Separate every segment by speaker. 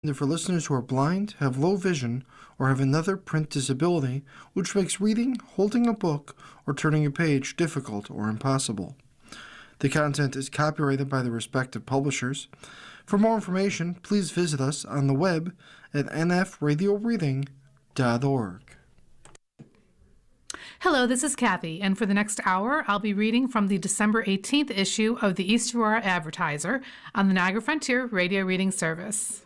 Speaker 1: For listeners who are blind, have low vision, or have another print disability, which makes reading, holding a book, or turning a page difficult or impossible. The content is copyrighted by the respective publishers. For more information, please visit us on the web at nfradioreading.org.
Speaker 2: Hello, this is Kathy, and for the next hour, I'll be reading from the December 18th issue of the East Aurora Advertiser on the Niagara Frontier Radio Reading Service.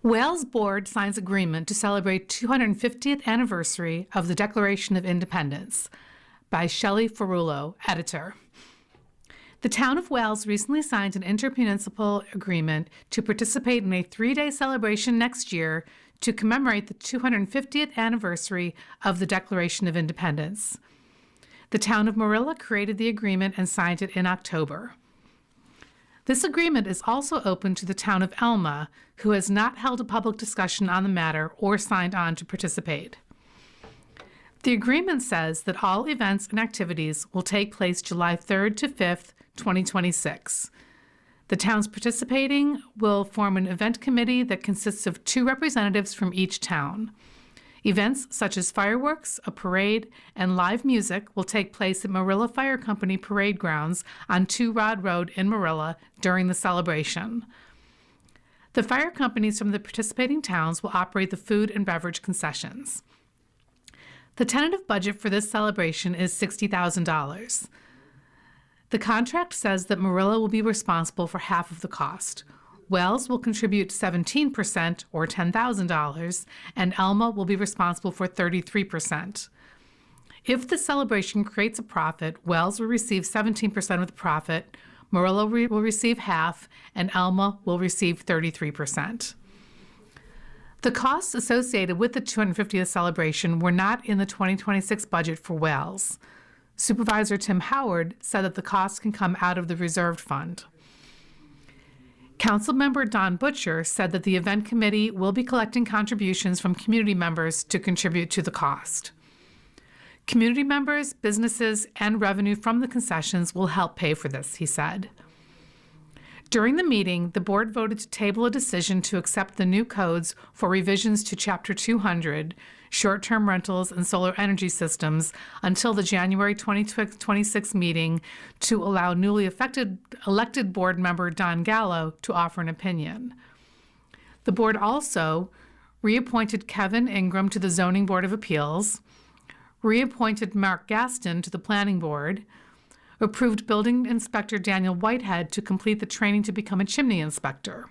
Speaker 2: Wales Board signs agreement to celebrate 250th anniversary of the Declaration of Independence by Shelley Ferrulo, editor. The town of Wales recently signed an intermunicipal agreement to participate in a 3-day celebration next year to commemorate the 250th anniversary of the Declaration of Independence. The town of Marilla created the agreement and signed it in October. This agreement is also open to the town of Elma, who has not held a public discussion on the matter or signed on to participate. The agreement says that all events and activities will take place July 3rd to 5th, 2026. The towns participating will form an event committee that consists of 2 representatives from each town. Events such as fireworks, a parade, and live music will take place at Marilla Fire Company Parade Grounds on 2 Rod Road in Marilla during the celebration. The fire companies from the participating towns will operate the food and beverage concessions. The tentative budget for this celebration is $60,000. The contract says that Marilla will be responsible for half of the cost. Wales will contribute 17%, or $10,000, and Elma will be responsible for 33%. If the celebration creates a profit, Wales will receive 17% of the profit, Marilla will receive half, and Elma will receive 33%. The costs associated with the 250th celebration were not in the 2026 budget for Wales. Supervisor Tim Howard said that the costs can come out of the reserved fund. Councilmember Don Butcher said that the event committee will be collecting contributions from community members to contribute to the cost. Community members, businesses, and revenue from the concessions will help pay for this, he said. During the meeting, the board voted to table a decision to accept the new codes for revisions to Chapter 200, short-term rentals and solar energy systems, until the January 2026 meeting to allow newly elected board member Don Gallo to offer an opinion. The board also reappointed Kevin Ingram to the Zoning Board of Appeals, reappointed Mark Gaston to the Planning Board, approved Building Inspector Daniel Whitehead to complete the training to become a chimney inspector.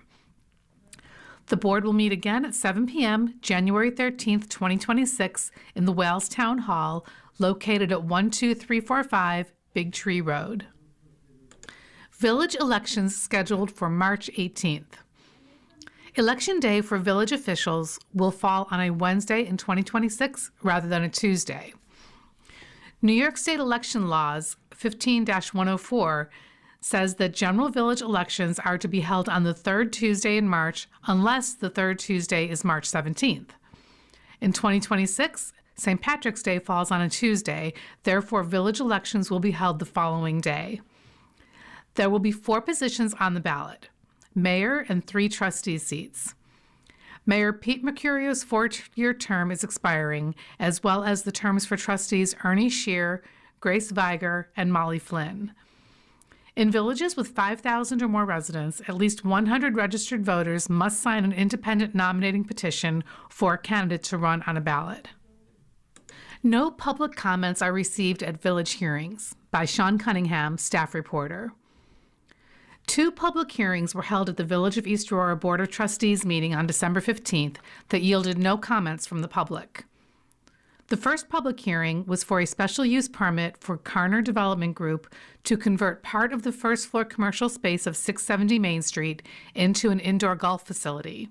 Speaker 2: The board will meet again at 7 p.m. January 13th, 2026 in the Wales Town Hall, located at 12345 Big Tree Road. Village elections scheduled for March 18th. Election day for village officials will fall on a Wednesday in 2026 rather than a Tuesday. New York State election laws 15-104 says that general village elections are to be held on the 3rd Tuesday in March unless the 3rd Tuesday is March 17th. In 2026, St. Patrick's Day falls on a Tuesday, therefore village elections will be held the following day. There will be 4 positions on the ballot: mayor and 3 trustee seats. Mayor Pete Mercurio's 4-year term is expiring, as well as the terms for trustees Ernie Shear, Grace Viger, and Molly Flynn. In villages with 5,000 or more residents, at least 100 registered voters must sign an independent nominating petition for a candidate to run on a ballot. No public comments are received at village hearings, by Sean Cunningham, staff reporter. 2 public hearings were held at the Village of East Aurora Board of Trustees meeting on December 15th that yielded no comments from the public. The first public hearing was for a special use permit for Carner Development Group to convert part of the first-floor commercial space of 670 Main Street into an indoor golf facility.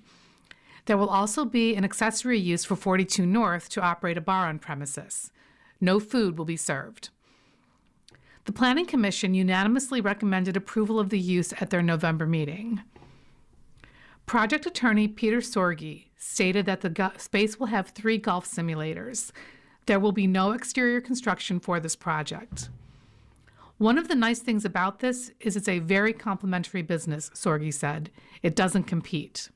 Speaker 2: There will also be an accessory use for 42 North to operate a bar on premises. No food will be served. The Planning Commission unanimously recommended approval of the use at their November meeting. Project attorney Peter Sorge stated that the space will have 3 golf simulators. There will be no exterior construction for this project. One of the nice things about this is it's a very complementary business, Sorge said. It doesn't compete.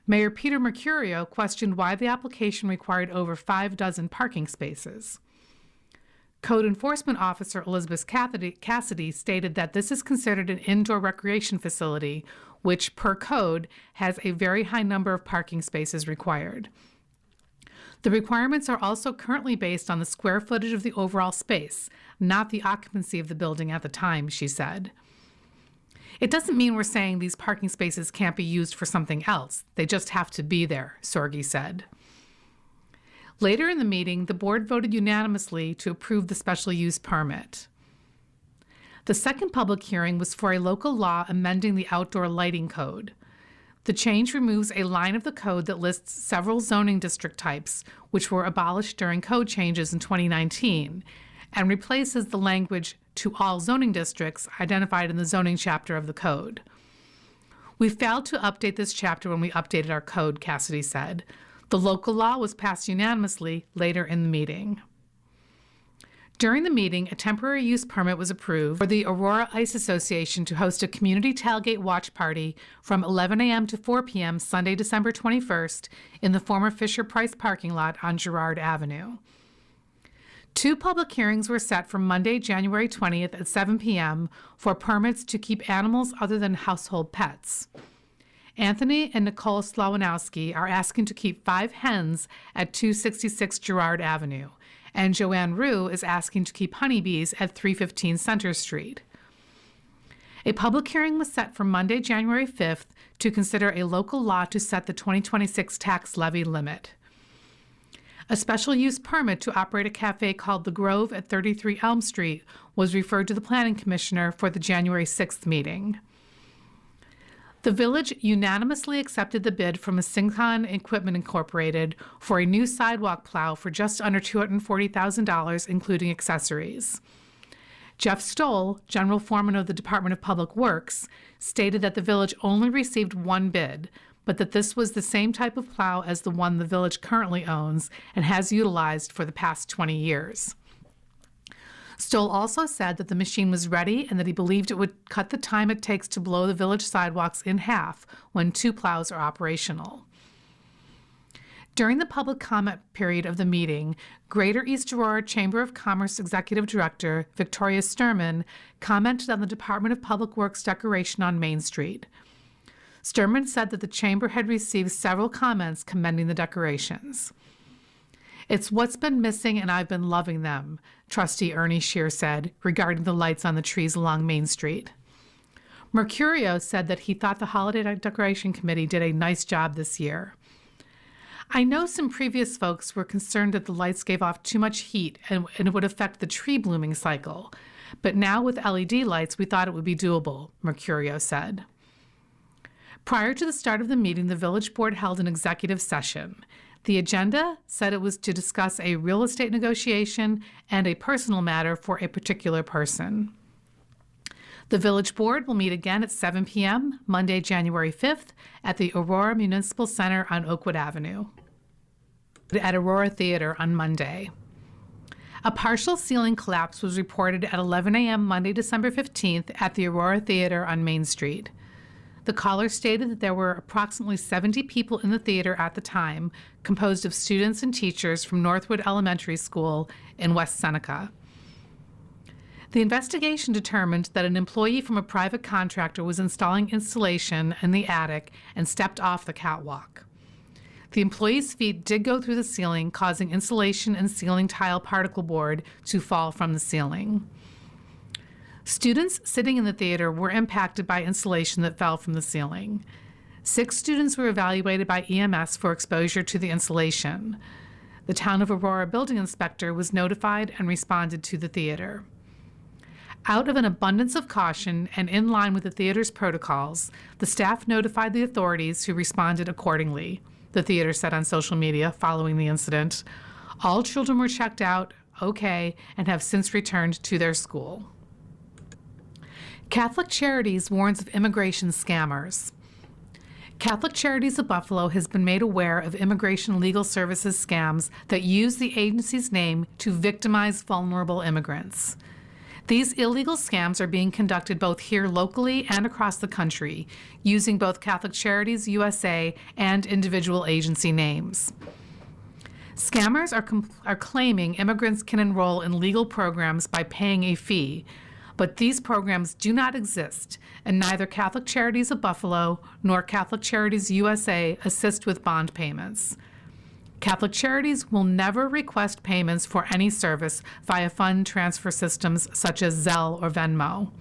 Speaker 2: Mayor Peter Mercurio questioned why the application required over 6 parking spaces. Code Enforcement Officer Elizabeth Cassidy stated that this is considered an indoor recreation facility, which, per code, has a very high number of parking spaces required. The requirements are also currently based on the square footage of the overall space, not the occupancy of the building at the time, she said. It doesn't mean we're saying these parking spaces can't be used for something else. They just have to be there, Sorge said. Later in the meeting, the board voted unanimously to approve the special use permit. The second public hearing was for a local law amending the outdoor lighting code. The change removes a line of the code that lists several zoning district types, which were abolished during code changes in 2019, and replaces the language "to all zoning districts" identified in the zoning chapter of the code. We failed to update this chapter when we updated our code, Cassidy said. The local law was passed unanimously later in the meeting. During the meeting, a temporary use permit was approved for the Aurora Ice Association to host a community tailgate watch party from 11 a.m. to 4 p.m. Sunday, December 21st in the former Fisher-Price parking lot on Girard Avenue. 2 public hearings were set for Monday, January 20th at 7 p.m. for permits to keep animals other than household pets. Anthony and Nicole Slawanowski are asking to keep 5 hens at 266 Girard Avenue, and Joanne Rue is asking to keep honeybees at 315 Center Street. A public hearing was set for Monday, January 5th to consider a local law to set the 2026 tax levy limit. A special use permit to operate a cafe called The Grove at 33 Elm Street was referred to the Planning Commissioner for the January 6th meeting. The village unanimously accepted the bid from Syncon Equipment Incorporated for a new sidewalk plow for just under $240,000, including accessories. Jeff Stoll, general foreman of the Department of Public Works, stated that the village only received 1 bid, but that this was the same type of plow as the one the village currently owns and has utilized for the past 20 years. Stoll also said that the machine was ready and that he believed it would cut the time it takes to blow the village sidewalks in half when 2 plows are operational. During the public comment period of the meeting, Greater East Aurora Chamber of Commerce Executive Director Victoria Sturman commented on the Department of Public Works decoration on Main Street. Sturman said that the chamber had received several comments commending the decorations. "It's what's been missing, and I've been loving them," Trustee Ernie Shear said regarding the lights on the trees along Main Street. Mercurio said that he thought the Holiday Decoration Committee did a nice job this year. "I know some previous folks were concerned that the lights gave off too much heat and it would affect the tree blooming cycle, but now with LED lights we thought it would be doable," Mercurio said. Prior to the start of the meeting, the village board held an executive session. The agenda said it was to discuss a real estate negotiation and a personal matter for a particular person. The village board will meet again at 7 p.m. Monday, January 5th at the Aurora Municipal Center on Oakwood Avenue. At Aurora Theater on Monday. A partial ceiling collapse was reported at 11 a.m. Monday, December 15th at the Aurora Theater on Main Street. The caller stated that there were approximately 70 people in the theater at the time, composed of students and teachers from Northwood Elementary School in West Seneca. The investigation determined that an employee from a private contractor was installing insulation in the attic and stepped off the catwalk. The employee's feet did go through the ceiling, causing insulation and ceiling tile particle board to fall from the ceiling. Students sitting in the theater were impacted by insulation that fell from the ceiling. 6 students were evaluated by EMS for exposure to the insulation. The Town of Aurora building inspector was notified and responded to the theater. Out of an abundance of caution and in line with the theater's protocols, the staff notified the authorities who responded accordingly, the theater said on social media following the incident. All children were checked out, okay, and have since returned to their school. Catholic Charities warns of immigration scammers. Catholic Charities of Buffalo has been made aware of immigration legal services scams that use the agency's name to victimize vulnerable immigrants. These illegal scams are being conducted both here locally and across the country, using both Catholic Charities USA and individual agency names. Scammers are claiming immigrants can enroll in legal programs by paying a fee, but these programs do not exist, and neither Catholic Charities of Buffalo nor Catholic Charities USA assist with bond payments. Catholic Charities will never request payments for any service via fund transfer systems such as Zelle or Venmo.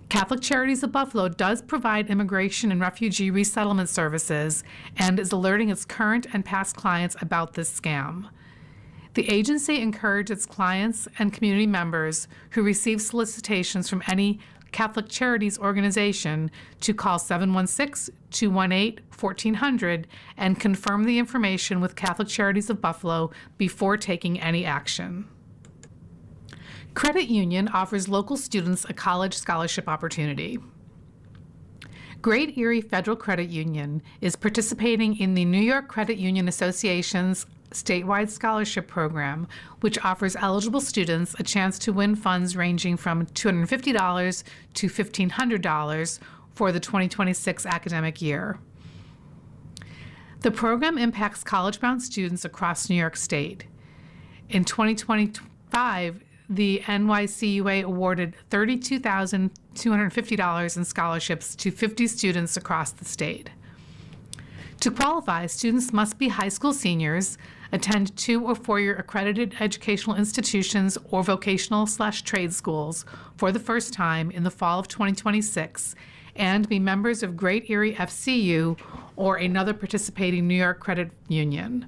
Speaker 2: Catholic Charities of Buffalo does provide immigration and refugee resettlement services and is alerting its current and past clients about this scam. The agency encourages its clients and community members who receive solicitations from any Catholic Charities organization to call 716-218-1400 and confirm the information with Catholic Charities of Buffalo before taking any action. Credit Union offers local students a college scholarship opportunity. Great Erie Federal Credit Union is participating in the New York Credit Union Association's statewide scholarship program, which offers eligible students a chance to win funds ranging from $250 to $1,500 for the 2026 academic year. The program impacts college-bound students across New York State. In 2025, the NYCUA awarded $32,250 in scholarships to 50 students across the state. To qualify, students must be high school seniors, attend 2 or 4-year accredited educational institutions or vocational/trade schools for the first time in the fall of 2026, and be members of Great Erie FCU or another participating New York credit union.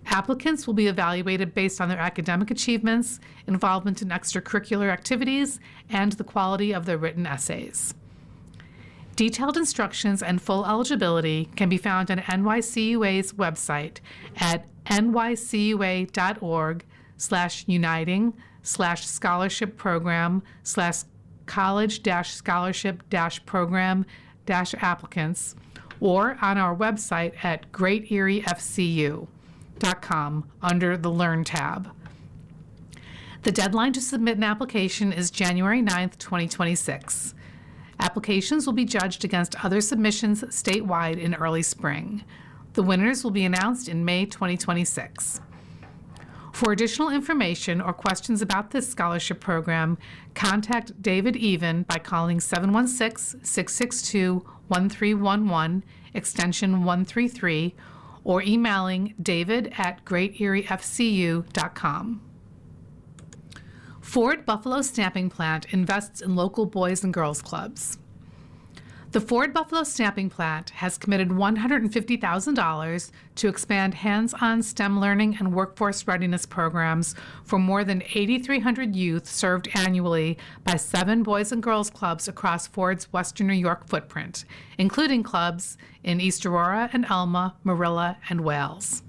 Speaker 2: Applicants will be evaluated based on their academic achievements, involvement in extracurricular activities, and the quality of their written essays. Detailed instructions and full eligibility can be found on NYCUA's website at nycua.org/uniting/scholarship program/college-scholarship-program-applicants, or on our website at greateriefcu.com under the Learn tab. The deadline to submit an application is January 9th, 2026. Applications will be judged against other submissions statewide in early spring. The winners will be announced in May 2026. For additional information or questions about this scholarship program, contact David Even by calling 716-662-1311, extension 133, or emailing david@greateriefcu.com. Ford Buffalo Stamping Plant invests in local boys and girls clubs. The Ford Buffalo Stamping Plant has committed $150,000 to expand hands-on STEM learning and workforce readiness programs for more than 8,300 youth served annually by 7 boys and girls clubs across Ford's Western New York footprint, including clubs in East Aurora and Alma, Marilla, and Wales.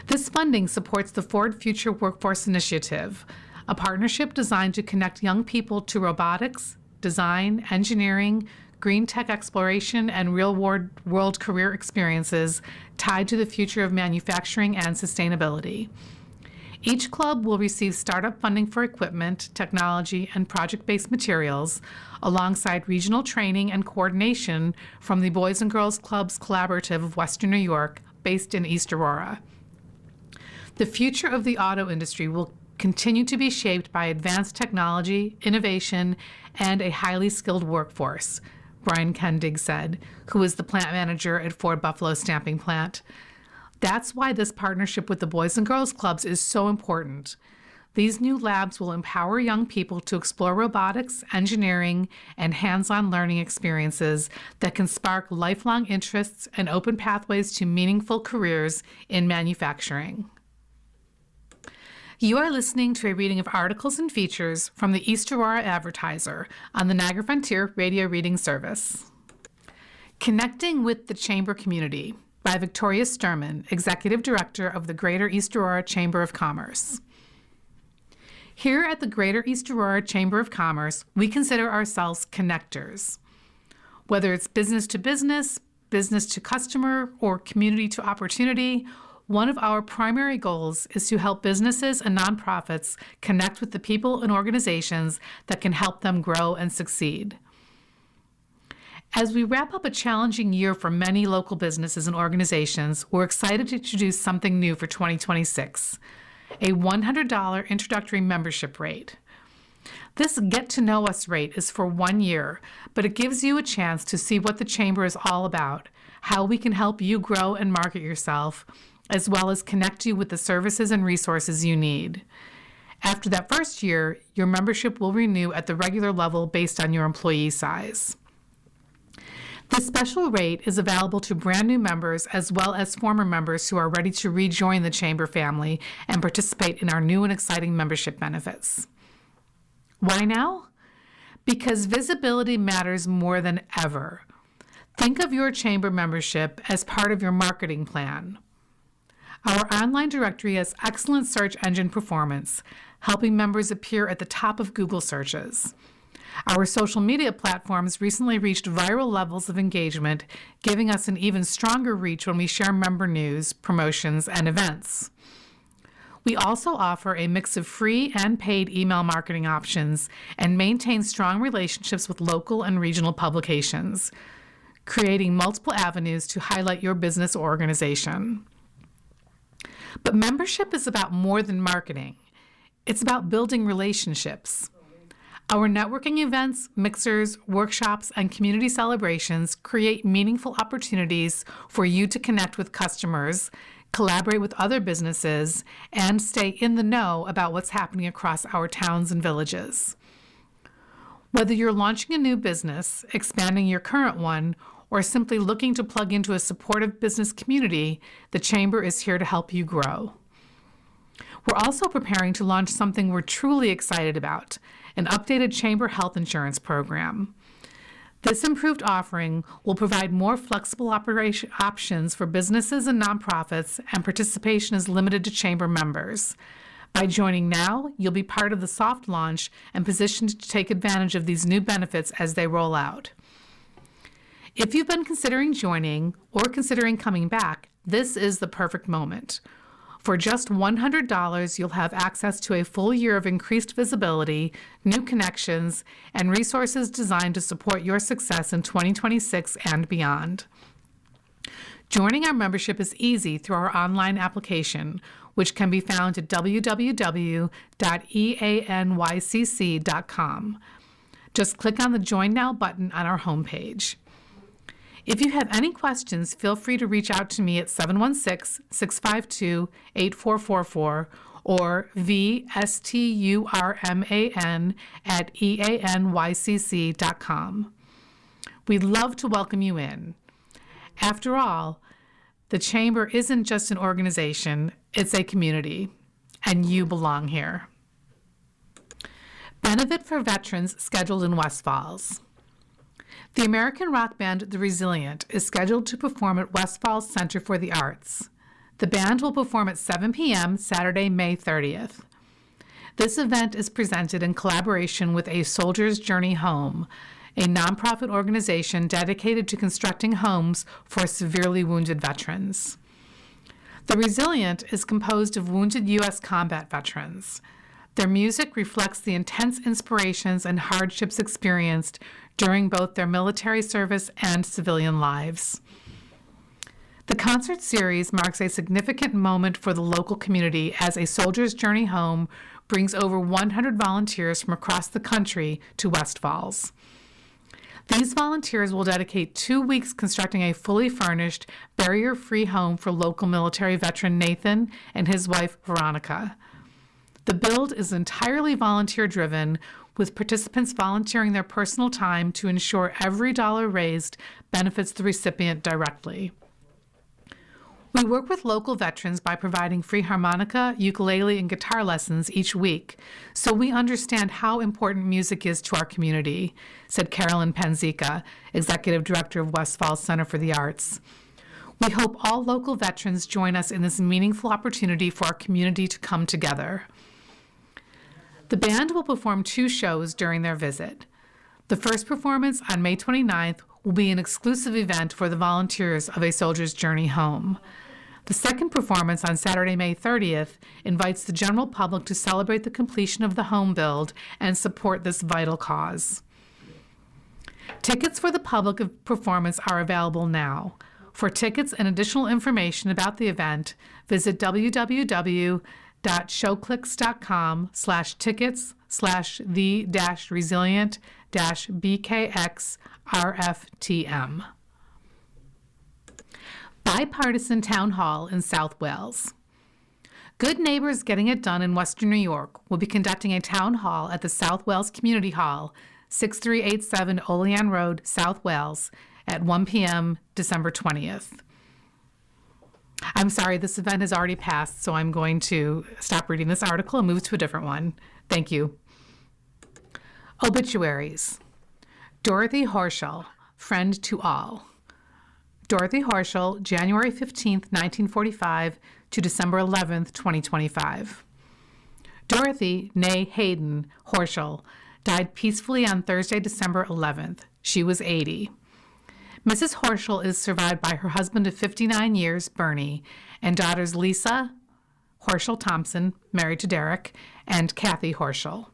Speaker 2: This funding supports the Ford Future Workforce Initiative, a partnership designed to connect young people to robotics, design, engineering, green tech exploration, and real-world career experiences tied to the future of manufacturing and sustainability. Each club will receive startup funding for equipment, technology, and project-based materials, alongside regional training and coordination from the Boys and Girls Clubs Collaborative of Western New York, based in East Aurora. The future of the auto industry will continue to be shaped by advanced technology, innovation, and a highly skilled workforce, Brian Kendig said, who is the plant manager at Ford Buffalo Stamping Plant. That's why this partnership with the Boys and Girls Clubs is so important. These new labs will empower young people to explore robotics, engineering, and hands-on learning experiences that can spark lifelong interests and open pathways to meaningful careers in manufacturing. You are listening to a reading of articles and features from the East Aurora Advertiser on the Niagara Frontier Radio Reading Service. Connecting with the Chamber Community by Victoria Sturman, Executive Director of the Greater East Aurora Chamber of Commerce. Here at the Greater East Aurora Chamber of Commerce, we consider ourselves connectors. Whether it's business to customer, or community to opportunity, one of our primary goals is to help businesses and nonprofits connect with the people and organizations that can help them grow and succeed. As we wrap up a challenging year for many local businesses and organizations, we're excited to introduce something new for 2026, a $100 introductory membership rate. This Get to Know Us rate is for 1 year, but it gives you a chance to see what the Chamber is all about, how we can help you grow and market yourself, as well as connect you with the services and resources you need. After that first year, your membership will renew at the regular level based on your employee size. This special rate is available to brand new members as well as former members who are ready to rejoin the Chamber family and participate in our new and exciting membership benefits. Why now? Because visibility matters more than ever. Think of your Chamber membership as part of your marketing plan. Our online directory has excellent search engine performance, helping members appear at the top of Google searches. Our social media platforms recently reached viral levels of engagement, giving us an even stronger reach when we share member news, promotions, and events. We also offer a mix of free and paid email marketing options and maintain strong relationships with local and regional publications, creating multiple avenues to highlight your business or organization. But membership is about more than marketing. It's about building relationships. Our networking events, mixers, workshops, and community celebrations create meaningful opportunities for you to connect with customers, collaborate with other businesses, and stay in the know about what's happening across our towns and villages. Whether you're launching a new business, expanding your current one, or simply looking to plug into a supportive business community, the Chamber is here to help you grow. We're also preparing to launch something we're truly excited about, an updated Chamber health insurance program. This improved offering will provide more flexible options for businesses and nonprofits, and participation is limited to Chamber members. By joining now, you'll be part of the soft launch and positioned to take advantage of these new benefits as they roll out. If you've been considering joining or considering coming back, this is the perfect moment. For just $100, you'll have access to a full year of increased visibility, new connections, and resources designed to support your success in 2026 and beyond. Joining our membership is easy through our online application, which can be found at www.eanycc.com. Just click on the Join Now button on our homepage. If you have any questions, feel free to reach out to me at 716-652-8444 or vsturman@eanycc.com. We'd love to welcome you in. After all, the Chamber isn't just an organization, it's a community, and you belong here. Benefit for veterans scheduled in West Falls. The American rock band The Resilient is scheduled to perform at West Falls Center for the Arts. The band will perform at 7 p.m. Saturday, May 30th. This event is presented in collaboration with A Soldier's Journey Home, a nonprofit organization dedicated to constructing homes for severely wounded veterans. The Resilient is composed of wounded U.S. combat veterans. Their music reflects the intense inspirations and hardships experienced during both their military service and civilian lives. The concert series marks a significant moment for the local community as A Soldier's Journey Home brings over 100 volunteers from across the country to West Falls. These volunteers will dedicate 2 weeks constructing a fully furnished, barrier-free home for local military veteran Nathan and his wife Veronica. The build is entirely volunteer-driven, with participants volunteering their personal time to ensure every dollar raised benefits the recipient directly. We work with local veterans by providing free harmonica, ukulele, and guitar lessons each week, so we understand how important music is to our community, said Carolyn Penzica, Executive Director of West Falls Center for the Arts. We hope all local veterans join us in this meaningful opportunity for our community to come together. The band will perform 2 shows during their visit. The first performance on May 29th will be an exclusive event for the volunteers of A Soldier's Journey Home. The second performance on Saturday, May 30th, invites the general public to celebrate the completion of the home build and support this vital cause. Tickets for the public performance are available now. For tickets and additional information about the event, visit www.showclix.com/the-resilient-bkxrftm. Bipartisan Town Hall in South Wales. Good Neighbors Getting It Done in Western New York will be conducting a town hall at the South Wales Community Hall, 6387 Olean Road, South Wales, at 1 p.m. December 20th. I'm sorry, this event has already passed, so I'm going to stop reading this article and move to a different one. Thank you. Obituaries. Dorothy Horschel, friend to all. Dorothy Horschel, January 15th, 1945 to December 11th, 2025. Dorothy, née Hayden Horschel, died peacefully on Thursday, December 11th. She was 80. Mrs. Horschel is survived by her husband of 59 years, Bernie, and daughters Lisa Horschel Thompson, married to Derek, and Kathy Horschel.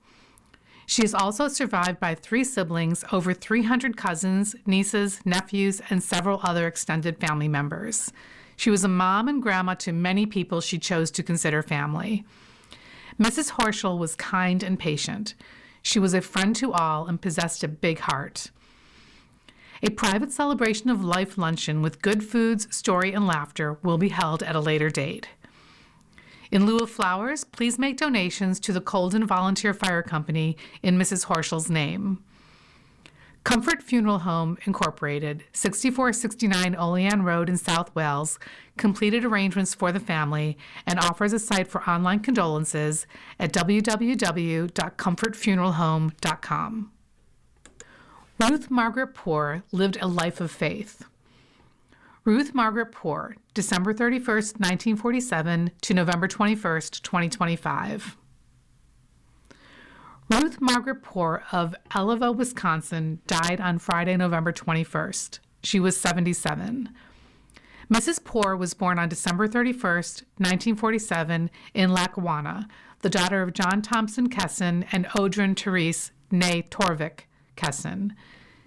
Speaker 2: She is also survived by 3 siblings, over 300 cousins, nieces, nephews, and several other extended family members. She was a mom and grandma to many people she chose to consider family. Mrs. Horschel was kind and patient. She was a friend to all and possessed a big heart. A private celebration of life luncheon with good foods, story, and laughter will be held at a later date. In lieu of flowers, please make donations to the Colden Volunteer Fire Company in Mrs. Horschel's name. Comfort Funeral Home, Incorporated, 6469 Olean Road in South Wales, completed arrangements for the family and offers a site for online condolences at www.comfortfuneralhome.com. Ruth Margaret Poor lived a life of faith. Ruth Margaret Poor, December 31st, 1947 to November 21st, 2025. Ruth Margaret Poor of Elliva, Wisconsin, died on Friday, November 21st. She was 77. Mrs. Poor was born on December 31st, 1947 in Lackawanna, the daughter of John Thompson Kesson and Odrin Therese, née Torvik, Kesson.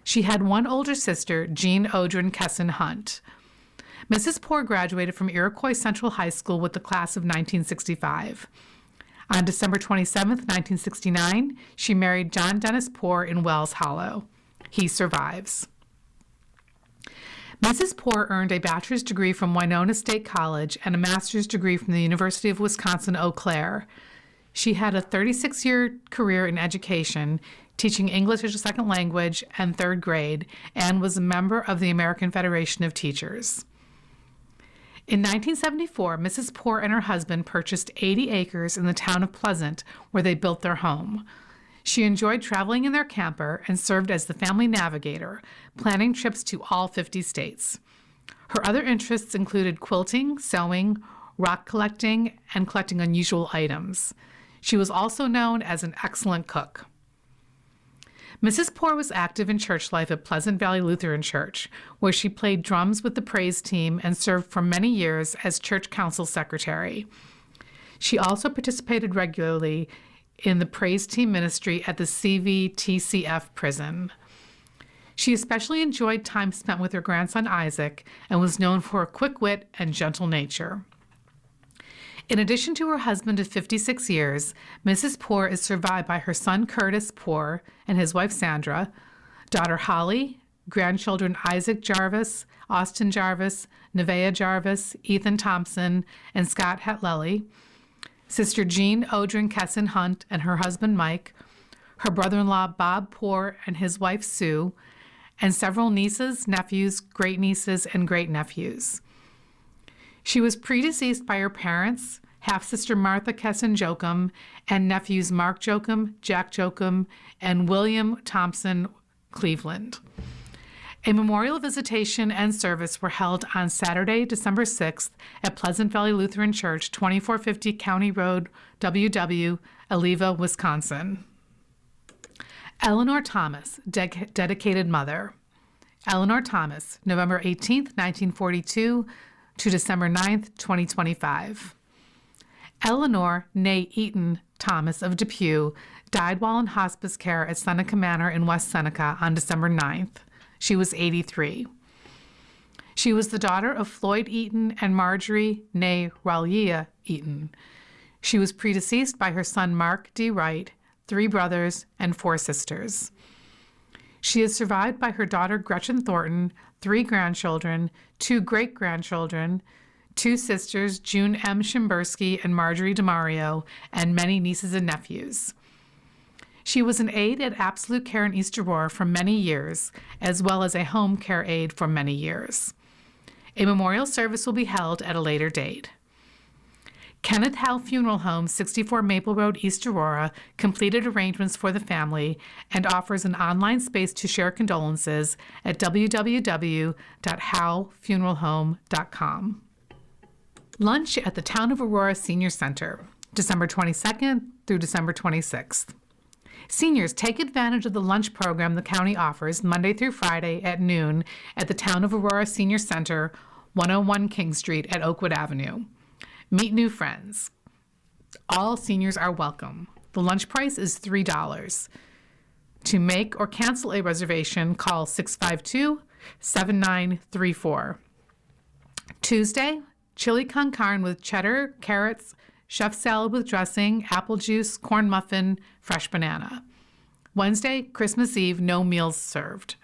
Speaker 2: She had one older sister, Jean Odrin Kesson Hunt. Mrs. Poor graduated from Iroquois Central High School with the class of 1965. On December 27, 1969, she married John Dennis Poor in Wells Hollow. He survives. Mrs. Poor earned a bachelor's degree from Winona State College and a master's degree from the University of Wisconsin-Eau Claire. She had a 36-year career in education, teaching English as a second language and 3rd grade, and was a member of the American Federation of Teachers. In 1974, Mrs. Poor and her husband purchased 80 acres in the town of Pleasant, where they built their home. She enjoyed traveling in their camper and served as the family navigator, planning trips to all 50 states. Her other interests included quilting, sewing, rock collecting, and collecting unusual items. She was also known as an excellent cook. Mrs. Poor was active in church life at Pleasant Valley Lutheran Church, where she played drums with the praise team and served for many years as church council secretary. She also participated regularly in the praise team ministry at the CVTCF prison. She especially enjoyed time spent with her grandson Isaac and was known for her quick wit and gentle nature. In addition to her husband of 56 years, Mrs. Poor is survived by her son Curtis Poor and his wife Sandra, daughter Holly, grandchildren Isaac Jarvis, Austin Jarvis, Nevaeh Jarvis, Ethan Thompson, and Scott Hatlelli, sister Jean Odrin Kesson Hunt and her husband Mike, her brother-in-law Bob Poor and his wife Sue, and several nieces, nephews, great-nieces, and great-nephews. She was predeceased by her parents, half-sister Martha Kesson Jochum, and nephews Mark Jochum, Jack Jochum, and William Thompson Cleveland. A memorial visitation and service were held on Saturday, December 6th at Pleasant Valley Lutheran Church, 2450 County Road, WW, Elliva, Wisconsin. Eleanor Thomas, dedicated mother. Eleanor Thomas, November 18th, 1942 to December 9th, 2025. Eleanor née Eaton Thomas of Depew died while in hospice care at Seneca Manor in West Seneca on December 9th. She was 83. She was the daughter of Floyd Eaton and Marjorie née Ralia Eaton. She was predeceased by her son Mark D. Wright, 3 brothers, and 4 sisters. She is survived by her daughter Gretchen Thornton, 3 grandchildren, 2 great-grandchildren, 2 sisters, June M. Shimbersky and Marjorie DeMario, and many nieces and nephews. She was an aide at Absolute Care in East Aurora for many years, as well as a home care aide for many years. A memorial service will be held at a later date. Kenneth Howe Funeral Home, 64 Maple Road, East Aurora, completed arrangements for the family and offers an online space to share condolences at www.howefuneralhome.com. Lunch at the Town of Aurora Senior Center, December 22nd through December 26th. Seniors, take advantage of the lunch program the county offers Monday through Friday at noon at the Town of Aurora Senior Center, 101 King Street at Oakwood Avenue. Meet new friends. All seniors are welcome. The lunch price is $3. To make or cancel a reservation, call 652-7934. Tuesday, chili con carne with cheddar, carrots, chef salad with dressing, apple juice, corn muffin, fresh banana. Wednesday, Christmas Eve, no meals served.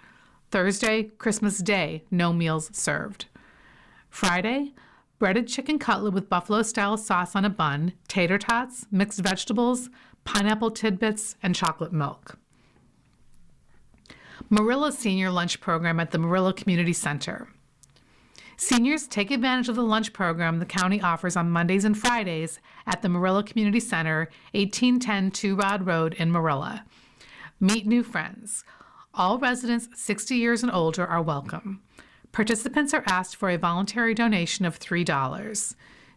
Speaker 2: Thursday, Christmas Day, no meals served. Friday, breaded chicken cutlet with buffalo-style sauce on a bun, tater tots, mixed vegetables, pineapple tidbits, and chocolate milk. Marilla Senior Lunch Program at the Marilla Community Center. Seniors, take advantage of the lunch program the county offers on Mondays and Fridays at the Marilla Community Center, 1810 Two Rod Road in Marilla. Meet new friends. All residents 60 years and older are welcome. Participants are asked for a voluntary donation of $3.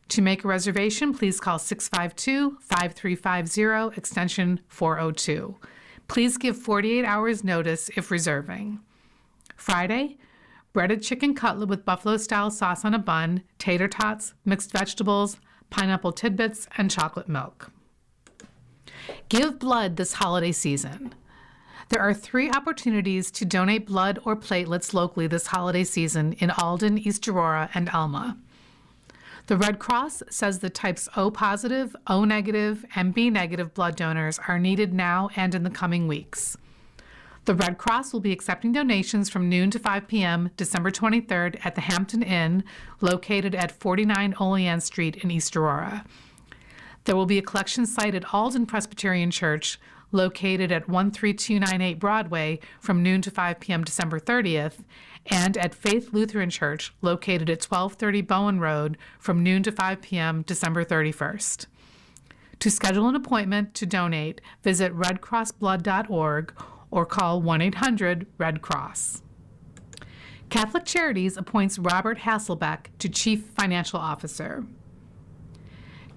Speaker 2: To make a reservation, please call 652-5350, extension 402. Please give 48 hours notice if reserving. Friday, breaded chicken cutlet with buffalo-style sauce on a bun, tater tots, mixed vegetables, pineapple tidbits, and chocolate milk. Give blood this holiday season. There are 3 opportunities to donate blood or platelets locally this holiday season in Alden, East Aurora, and Alma. The Red Cross says the types O positive, O negative, and B negative blood donors are needed now and in the coming weeks. The Red Cross will be accepting donations from noon to 5 p.m. December 23rd at the Hampton Inn, located at 49 Olean Street in East Aurora. There will be a collection site at Alden Presbyterian Church, located at 13298 Broadway from noon to 5 p.m. December 30th, and at Faith Lutheran Church, located at 1230 Bowen Road from noon to 5 p.m. December 31st. To schedule an appointment to donate, visit redcrossblood.org or call 1-800-RED-CROSS. Catholic Charities appoints Robert Hasselbeck to Chief Financial Officer.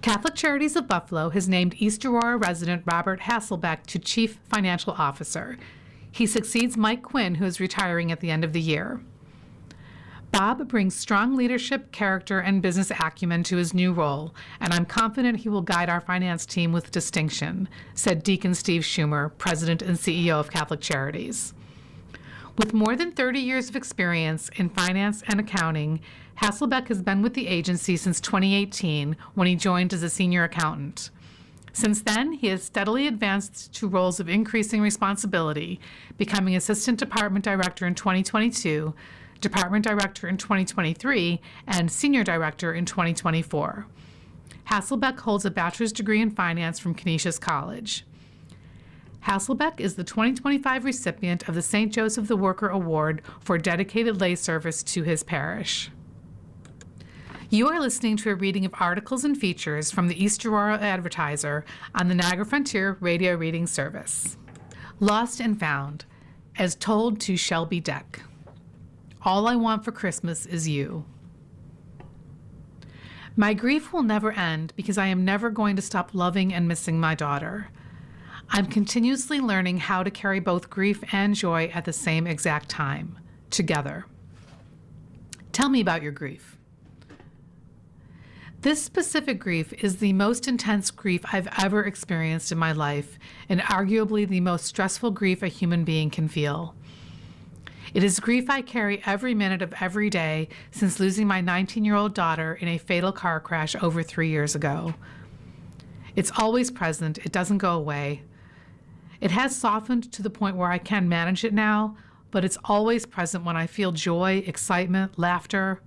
Speaker 2: Catholic Charities of Buffalo has named East Aurora resident Robert Hasselbeck to Chief Financial Officer. He succeeds Mike Quinn, who is retiring at the end of the year. Bob brings strong leadership, character, and business acumen to his new role, and I'm confident he will guide our finance team with distinction, said Deacon Steve Schumer, President and CEO of Catholic Charities. With more than 30 years of experience in finance and accounting, Hasselbeck has been with the agency since 2018 when he joined as a senior accountant. Since then, he has steadily advanced to roles of increasing responsibility, becoming Assistant Department Director in 2022, Department Director in 2023, and Senior Director in 2024. Hasselbeck holds a bachelor's degree in finance from Canisius College. Hasselbeck is the 2025 recipient of the St. Joseph the Worker Award for dedicated lay service to his parish. You are listening to a reading of articles and features from the East Aurora Advertiser on the Niagara Frontier Radio Reading Service. Lost and Found, as told to Shelby Deck. All I want for Christmas is you. My grief will never end because I am never going to stop loving and missing my daughter. I'm continuously learning how to carry both grief and joy at the same exact time, together. Tell me about your grief. This specific grief is the most intense grief I've ever experienced in my life, and arguably the most stressful grief a human being can feel. It is grief I carry every minute of every day since losing my 19-year-old daughter in a fatal car crash over 3 years ago. It's always present. It doesn't go away. It has softened to the point where I can manage it now, but it's always present when I feel joy, excitement, laughter,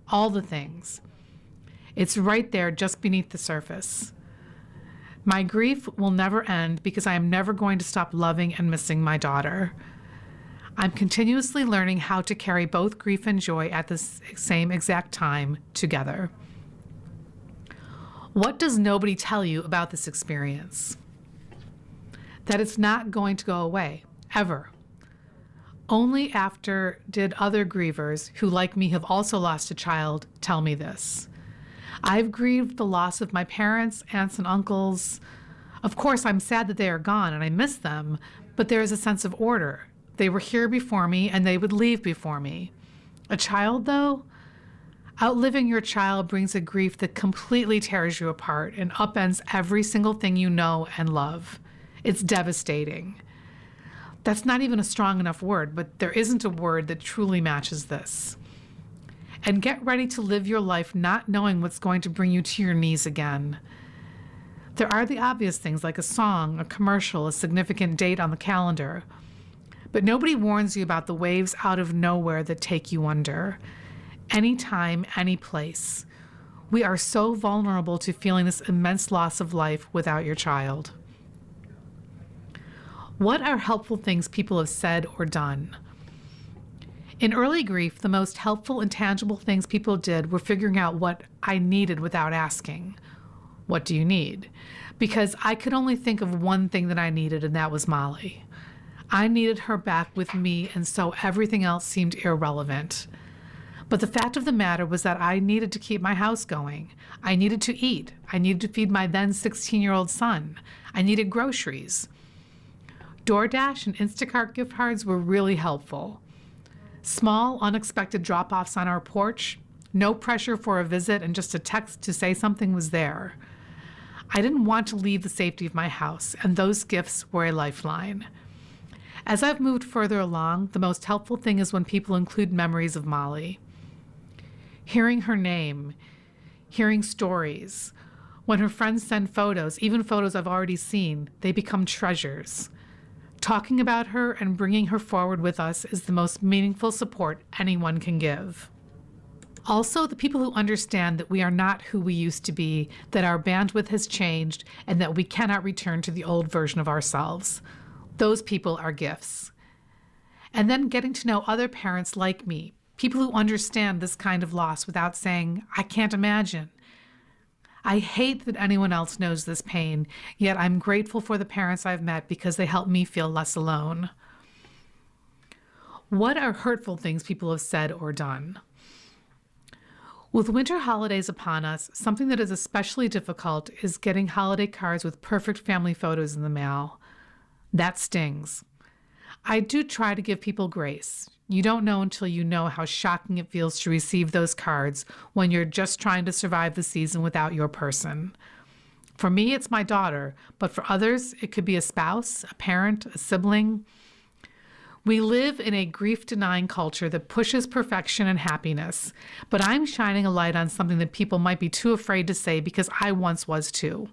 Speaker 2: all the things. It's right there just beneath the surface. My grief will never end because I am never going to stop loving and missing my daughter. I'm continuously learning how to carry both grief and joy at the same exact time together. What does nobody tell you about this experience? That it's not going to go away, ever. Only after did other grievers who, like me, have also lost a child tell me this. I've grieved the loss of my parents, aunts, and uncles. Of course, I'm sad that they are gone and I miss them, but there is a sense of order. They were here before me and they would leave before me. A child, though? Outliving your child brings a grief that completely tears you apart and upends every single thing you know and love. It's devastating. That's not even a strong enough word, but there isn't a word that truly matches this. And get ready to live your life not knowing what's going to bring you to your knees again. There are the obvious things like a song, a commercial, a significant date on the calendar. But nobody warns you about the waves out of nowhere that take you under. Anytime, any place. We are so vulnerable to feeling this immense loss of life without your child. What are helpful things people have said or done? In early grief, the most helpful and tangible things people did were figuring out what I needed without asking. What do you need? Because I could only think of one thing that I needed, and that was Molly. I needed her back with me, and so everything else seemed irrelevant. But the fact of the matter was that I needed to keep my house going. I needed to eat. I needed to feed my then 16-year-old son. I needed groceries. DoorDash and Instacart gift cards were really helpful. Small, unexpected drop-offs on our porch, no pressure for a visit, and just a text to say something was there. I didn't want to leave the safety of my house, and those gifts were a lifeline. As I've moved further along, the most helpful thing is when people include memories of Molly. Hearing her name, hearing stories. When her friends send photos, even photos I've already seen, they become treasures. Talking about her and bringing her forward with us is the most meaningful support anyone can give. Also, the people who understand that we are not who we used to be, that our bandwidth has changed, and that we cannot return to the old version of ourselves. Those people are gifts. And then getting to know other parents like me, people who understand this kind of loss without saying, I can't imagine. I hate that anyone else knows this pain, yet I'm grateful for the parents I've met because they help me feel less alone. What are hurtful things people have said or done? With winter holidays upon us, something that is especially difficult is getting holiday cards with perfect family photos in the mail. That stings. I do try to give people grace. You don't know until you know how shocking it feels to receive those cards when you're just trying to survive the season without your person. For me, it's my daughter, but for others, it could be a spouse, a parent, a sibling. We live in a grief-denying culture that pushes perfection and happiness, but I'm shining a light on something that people might be too afraid to say because I once was too.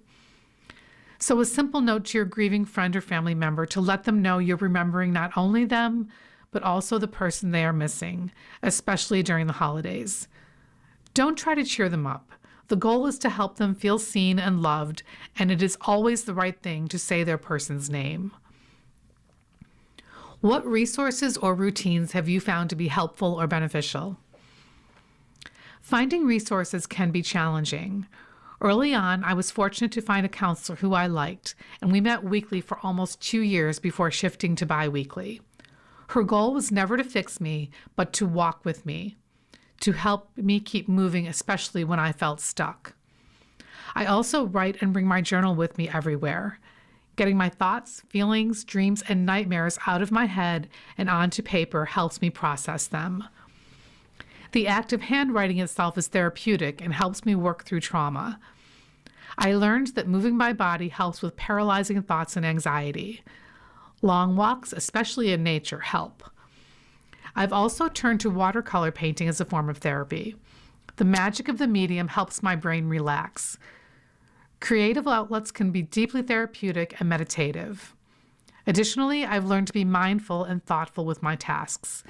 Speaker 2: So a simple note to your grieving friend or family member to let them know you're remembering not only them, but also the person they are missing, especially during the holidays. Don't try to cheer them up. The goal is to help them feel seen and loved, and it is always the right thing to say their person's name. What resources or routines have you found to be helpful or beneficial? Finding resources can be challenging. Early on, I was fortunate to find a counselor who I liked, and we met weekly for almost 2 years before shifting to bi-weekly. Her goal was never to fix me, but to walk with me, to help me keep moving, especially when I felt stuck. I also write and bring my journal with me everywhere. Getting my thoughts, feelings, dreams, and nightmares out of my head and onto paper helps me process them. The act of handwriting itself is therapeutic and helps me work through trauma. I learned that moving my body helps with paralyzing thoughts and anxiety. Long walks, especially in nature, help. I've also turned to watercolor painting as a form of therapy. The magic of the medium helps my brain relax. Creative outlets can be deeply therapeutic and meditative. Additionally, I've learned to be mindful and thoughtful with my tasks,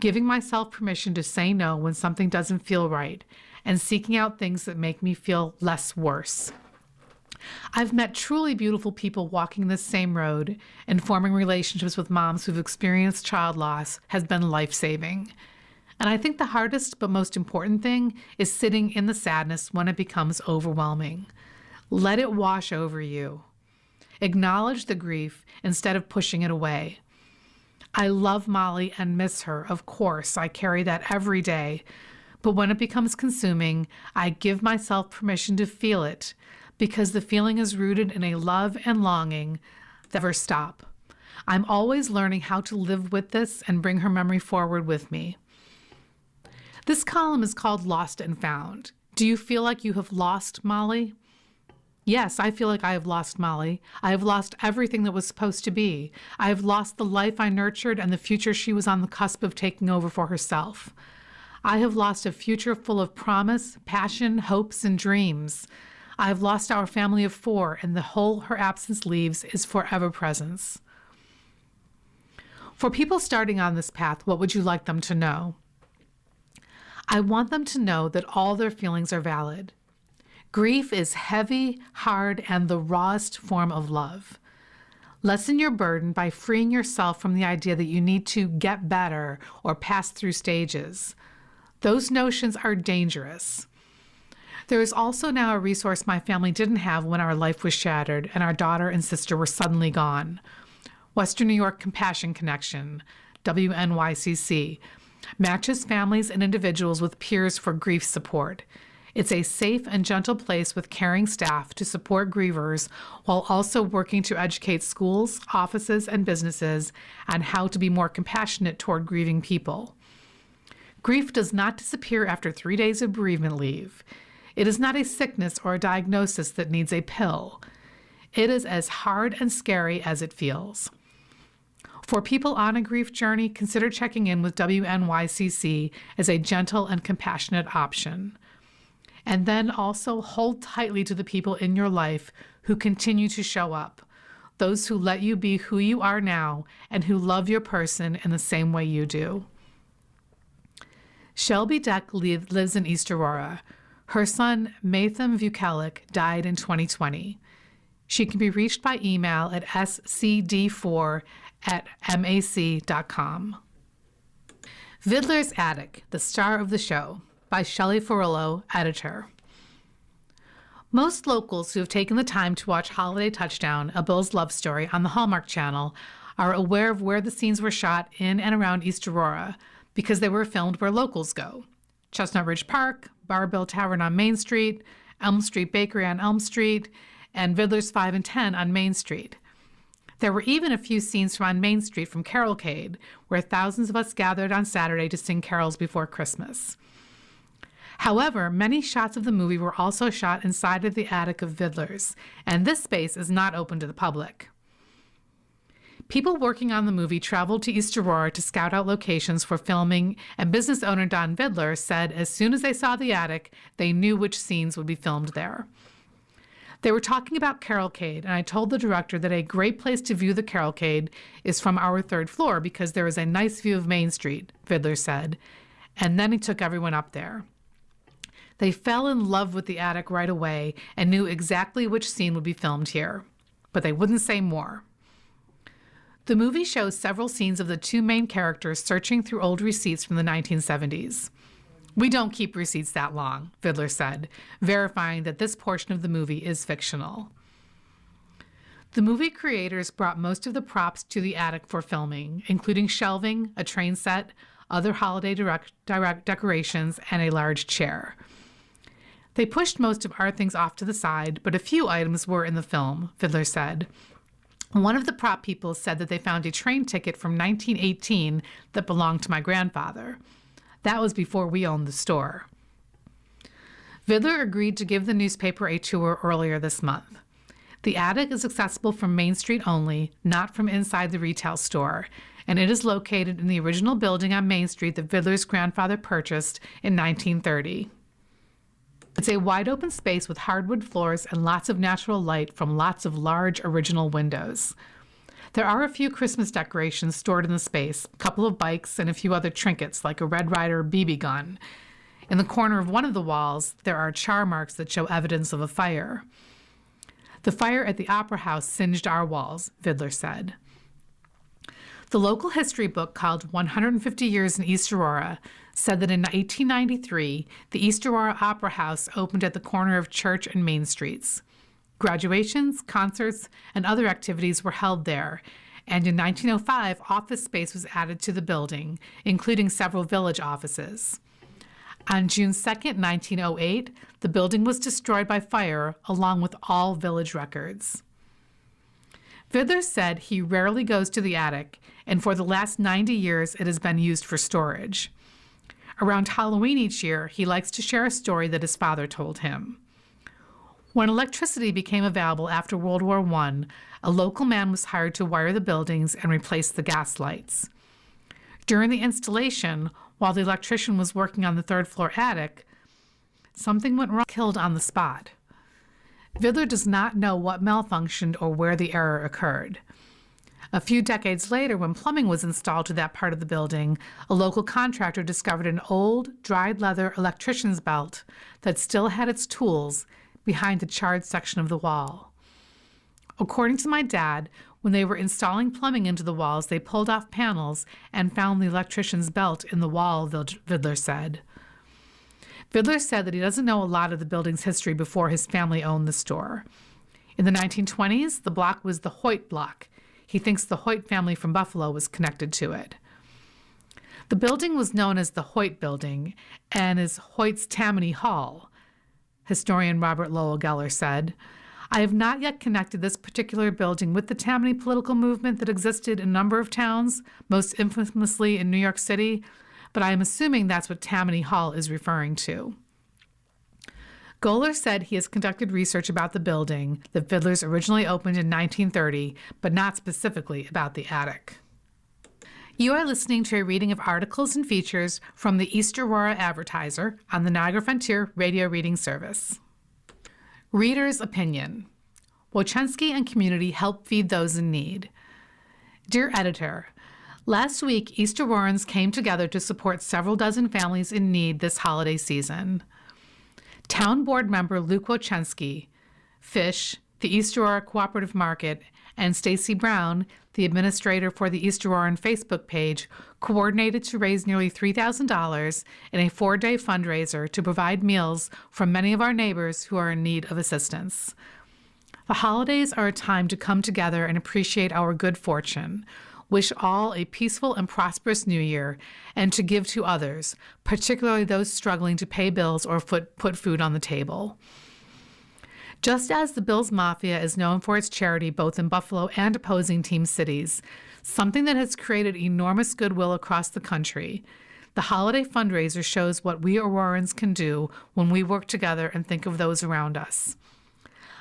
Speaker 2: giving myself permission to say no when something doesn't feel right, and seeking out things that make me feel less worse. I've met truly beautiful people walking this same road, and forming relationships with moms who've experienced child loss has been life-saving. And I think the hardest but most important thing is sitting in the sadness when it becomes overwhelming. Let it wash over you. Acknowledge the grief instead of pushing it away. I love Molly and miss her. Of course, I carry that every day. But when it becomes consuming, I give myself permission to feel it, because the feeling is rooted in a love and longing that never stop. I'm always learning how to live with this and bring her memory forward with me. This column is called Lost and Found. Do you feel like you have lost Molly? Yes, I feel like I have lost Molly. I have lost everything that was supposed to be. I have lost the life I nurtured and the future she was on the cusp of taking over for herself. I have lost a future full of promise, passion, hopes, and dreams. I have lost our family of 4, and the hole her absence leaves is forever presence. For people starting on this path, what would you like them to know? I want them to know that all their feelings are valid. Grief is heavy, hard, and the rawest form of love. Lessen your burden by freeing yourself from the idea that you need to get better or pass through stages. Those notions are dangerous. There is also now a resource my family didn't have when our life was shattered and our daughter and sister were suddenly gone. Western New York Compassion Connection, WNYCC, matches families and individuals with peers for grief support. It's a safe and gentle place with caring staff to support grievers while also working to educate schools, offices, and businesses on how to be more compassionate toward grieving people. Grief does not disappear after 3 days of bereavement leave. It is not a sickness or a diagnosis that needs a pill. It is as hard and scary as it feels. For people on a grief journey, consider checking in with WNYCC as a gentle and compassionate option. And then also hold tightly to the people in your life who continue to show up, those who let you be who you are now and who love your person in the same way you do. Shelby Deck lives in East Aurora. Her son, Matham Vukalik, died in 2020. She can be reached by email at scd4@mac.com. Vidler's Attic, the star of the show, by Shelley Ferrillo, editor. Most locals who have taken the time to watch Holiday Touchdown, A Bill's Love Story on the Hallmark Channel are aware of where the scenes were shot in and around East Aurora because they were filmed where locals go. Chestnut Ridge Park, Bar Bill Tavern on Main Street, Elm Street Bakery on Elm Street, and Vidler's 5 and 10 on Main Street. There were even a few scenes from on Main Street from Carolcade, where thousands of us gathered on Saturday to sing carols before Christmas. However, many shots of the movie were also shot inside of the attic of Vidler's, and this space is not open to the public. People working on the movie traveled to East Aurora to scout out locations for filming, and business owner Don Vidler said as soon as they saw the attic, they knew which scenes would be filmed there. They were talking about Carolcade, and I told the director that a great place to view the Carolcade is from our 3rd floor because there is a nice view of Main Street, Vidler said, and then he took everyone up there. They fell in love with the attic right away and knew exactly which scene would be filmed here, but they wouldn't say more. The movie shows several scenes of the 2 main characters searching through old receipts from the 1970s. We don't keep receipts that long, Vidler said, verifying that this portion of the movie is fictional. The movie creators brought most of the props to the attic for filming, including shelving, a train set, other holiday decorations, and a large chair. They pushed most of our things off to the side, but a few items were in the film, Vidler said. One of the prop people said that they found a train ticket from 1918 that belonged to my grandfather. That was before we owned the store. Vidler agreed to give the newspaper a tour earlier this month. The attic is accessible from Main Street only, not from inside the retail store, and it is located in the original building on Main Street that Vidler's grandfather purchased in 1930. It's a wide-open space with hardwood floors and lots of natural light from lots of large original windows. There are a few Christmas decorations stored in the space, a couple of bikes, and a few other trinkets like a Red Ryder BB gun. In the corner of one of the walls, there are char marks that show evidence of a fire. The fire at the Opera House singed our walls, Vidler said. The local history book called 150 Years in East Aurora said that in 1893, the East Aurora Opera House opened at the corner of Church and Main Streets. Graduations, concerts, and other activities were held there, and in 1905, office space was added to the building, including several village offices. On June 2, 1908, the building was destroyed by fire, along with all village records. Vidler said he rarely goes to the attic, and for the last 90 years it has been used for storage. Around Halloween each year, he likes to share a story that his father told him. When electricity became available after World War I, a local man was hired to wire the buildings and replace the gas lights. During the installation, while the electrician was working on the third-floor attic, something went wrong, killed on the spot. Vidler does not know what malfunctioned or where the error occurred. A few decades later, when plumbing was installed to that part of the building, a local contractor discovered an old, dried leather electrician's belt that still had its tools behind the charred section of the wall. According to my dad, when they were installing plumbing into the walls, they pulled off panels and found the electrician's belt in the wall, Vidler said. Vidler said that he doesn't know a lot of the building's history before his family owned the store. In the 1920s, the block was the Hoyt block. He thinks the Hoyt family from Buffalo was connected to it. The building was known as the Hoyt Building and is Hoyt's Tammany Hall, historian Robert Lowell Geller said. I have not yet connected this particular building with the Tammany political movement that existed in a number of towns, most infamously in New York City, but I am assuming that's what Tammany Hall is referring to. Goller said he has conducted research about the building that Vidler's originally opened in 1930, but not specifically about the attic. You are listening to a reading of articles and features from the East Aurora Advertiser on the Niagara Frontier Radio Reading Service. Reader's Opinion. Wojcinski and community help feed those in need. Dear Editor, last week East Aurorans came together to support several dozen families in need this holiday season. Town Board member Luke Wojcinski, Fish, the East Aurora Cooperative Market, and Stacy Brown, the administrator for the East Auroran Facebook page, coordinated to raise nearly $3,000 in a 4-day fundraiser to provide meals for many of our neighbors who are in need of assistance. The holidays are a time to come together and appreciate our good fortune, wish all a peaceful and prosperous new year, and to give to others, particularly those struggling to pay bills or put food on the table. Just as the Bills Mafia is known for its charity both in Buffalo and opposing team cities, something that has created enormous goodwill across the country, the holiday fundraiser shows what we Aurorans can do when we work together and think of those around us.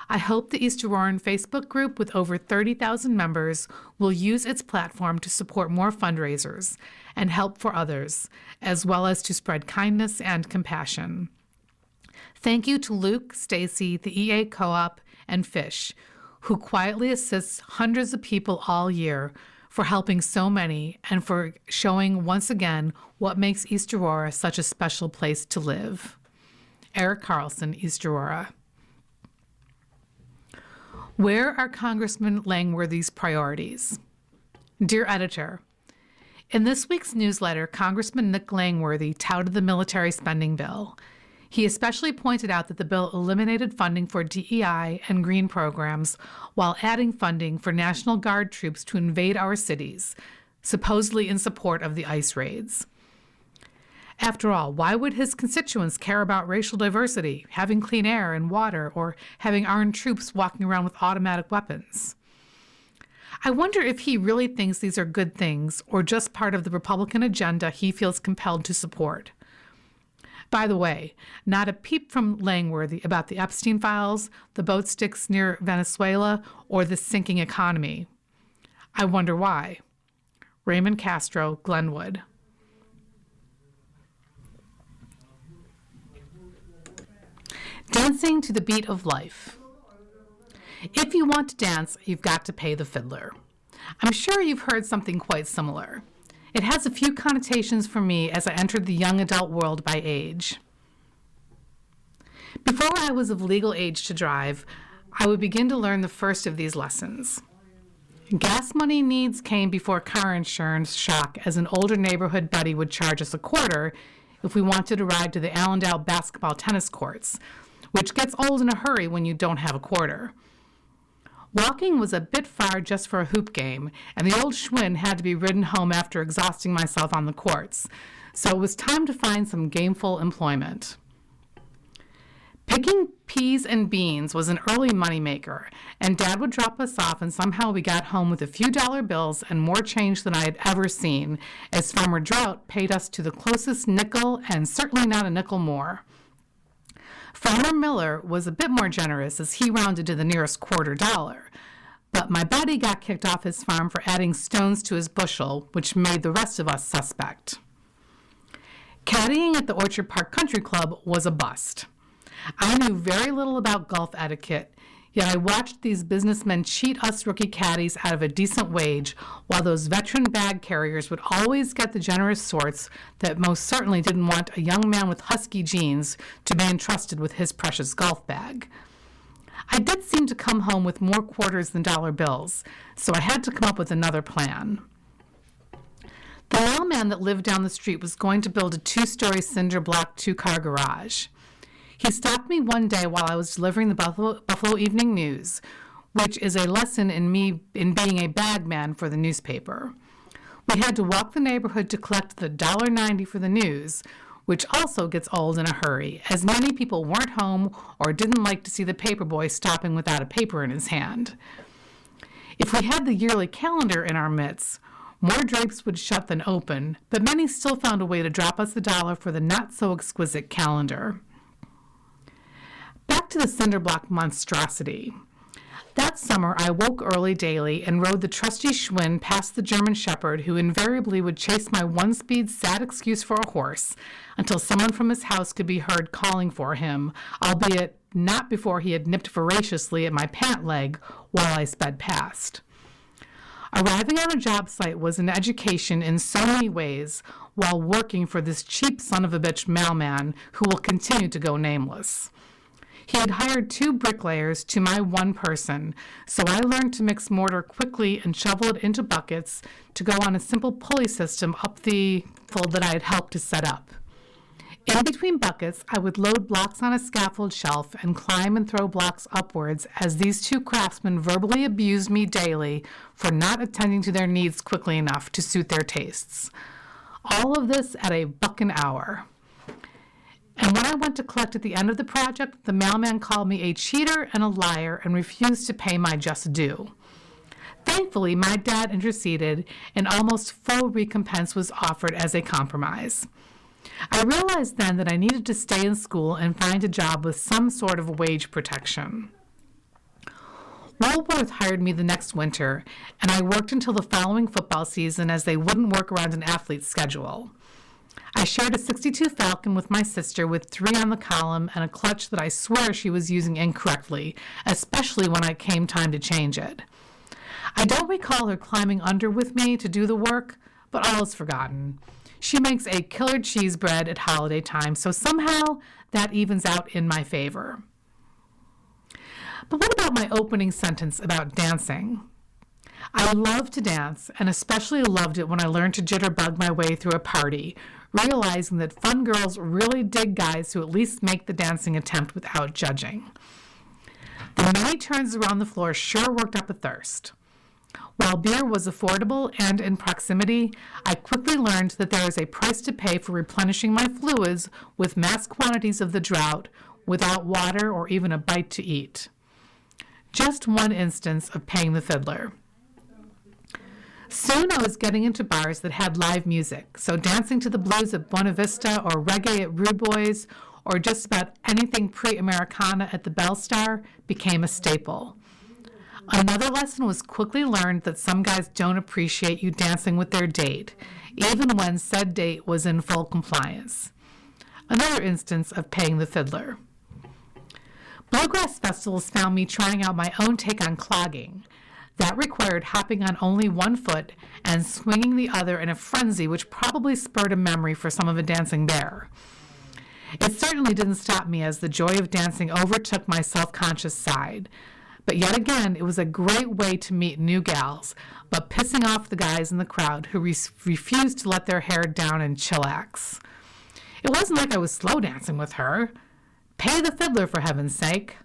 Speaker 2: I hope the East Auroran Facebook group with over 30,000 members will use its platform to support more fundraisers and help for others, as well as to spread kindness and compassion. Thank you to Luke, Stacy, the EA Co-op, and Fish, who quietly assists hundreds of people all year, for helping so many and for showing once again what makes East Aurora such a special place to live. Eric Carlson, East Aurora. Where are Congressman Langworthy's priorities? Dear Editor, in this week's newsletter, Congressman Nick Langworthy touted the military spending bill. He especially pointed out that the bill eliminated funding for DEI and green programs while adding funding for National Guard troops to invade our cities, supposedly in support of the ICE raids. After all, why would his constituents care about racial diversity, having clean air and water, or having armed troops walking around with automatic weapons? I wonder if he really thinks these are good things or just part of the Republican agenda he feels compelled to support. By the way, not a peep from Langworthy about the Epstein files, the boat sticks near Venezuela, or the sinking economy. I wonder why. Raymond Castro, Glenwood. Dancing to the beat of life. If you want to dance, you've got to pay the fiddler. I'm sure you've heard something quite similar. It has a few connotations for me as I entered the young adult world by age. Before I was of legal age to drive, I would begin to learn the first of these lessons. Gas money needs came before car insurance shock, as an older neighborhood buddy would charge us a quarter if we wanted to ride to the Allendale basketball tennis courts, which gets old in a hurry when you don't have a quarter. Walking was a bit far just for a hoop game, and the old Schwinn had to be ridden home after exhausting myself on the courts, so it was time to find some gameful employment. Picking peas and beans was an early moneymaker, and Dad would drop us off, and somehow we got home with a few dollar bills and more change than I had ever seen, as Farmer Drought paid us to the closest nickel and certainly not a nickel more. Farmer Miller was a bit more generous, as he rounded to the nearest $quarter, but my buddy got kicked off his farm for adding stones to his bushel, which made the rest of us suspect. Caddying at the Orchard Park Country Club was a bust. I knew very little about golf etiquette, yet I watched these businessmen cheat us rookie caddies out of a decent wage, while those veteran bag carriers would always get the generous sorts that most certainly didn't want a young man with husky genes to be entrusted with his precious golf bag. I did seem to come home with more quarters than dollar bills, so I had to come up with another plan. The mailman that lived down the street was going to build a 2-story cinder block 2-car garage. He stopped me one day while I was delivering the Buffalo Evening News, which is a lesson in being a bagman for the newspaper. We had to walk the neighborhood to collect the $1.90 for the news, which also gets old in a hurry, as many people weren't home or didn't like to see the paperboy stopping without a paper in his hand. If we had the yearly calendar in our midst, more drapes would shut than open, but many still found a way to drop us $1 for the not-so-exquisite calendar. Back to the cinder block monstrosity. That summer, I woke early daily and rode the trusty Schwinn past the German Shepherd, who invariably would chase my one-speed sad excuse for a horse until someone from his house could be heard calling for him, albeit not before he had nipped voraciously at my pant leg while I sped past. Arriving on a job site was an education in so many ways while working for this cheap son of a bitch mailman who will continue to go nameless. He had hired 2 bricklayers to my 1 person, so I learned to mix mortar quickly and shovel it into buckets to go on a simple pulley system up the fold that I had helped to set up. In between buckets, I would load blocks on a scaffold shelf and climb and throw blocks upwards as these 2 craftsmen verbally abused me daily for not attending to their needs quickly enough to suit their tastes. All of this at $1 an hour. And when I went to collect at the end of the project, the mailman called me a cheater and a liar and refused to pay my just due. Thankfully, my dad interceded, and almost full recompense was offered as a compromise. I realized then that I needed to stay in school and find a job with some sort of wage protection. Woolworth hired me the next winter, and I worked until the following football season, as they wouldn't work around an athlete's schedule. I shared a '62 Falcon with my sister with 3 on the column and a clutch that I swear she was using incorrectly, especially when it came time to change it. I don't recall her climbing under with me to do the work, but all is forgotten. She makes a killer cheese bread at holiday time, so somehow that evens out in my favor. But what about my opening sentence about dancing? I love to dance, and especially loved it when I learned to jitterbug my way through a party, realizing that fun girls really dig guys who at least make the dancing attempt without judging. The many turns around the floor sure worked up a thirst. While beer was affordable and in proximity, I quickly learned that there is a price to pay for replenishing my fluids with mass quantities of the drought without water or even a bite to eat. Just one instance of paying the fiddler. Soon I was getting into bars that had live music, so dancing to the blues at Buena Vista or reggae at Rude Boys or just about anything pre-Americana at the Bell Star became a staple. Another lesson was quickly learned that some guys don't appreciate you dancing with their date, even when said date was in full compliance. Another instance of paying the fiddler. Bluegrass festivals found me trying out my own take on clogging. That required hopping on only one foot and swinging the other in a frenzy which probably spurred a memory for some of a dancing bear. It certainly didn't stop me as the joy of dancing overtook my self-conscious side. But yet again, it was a great way to meet new gals, but pissing off the guys in the crowd who refused to let their hair down and chillax. It wasn't like I was slow dancing with her. Pay the fiddler, for heaven's sake.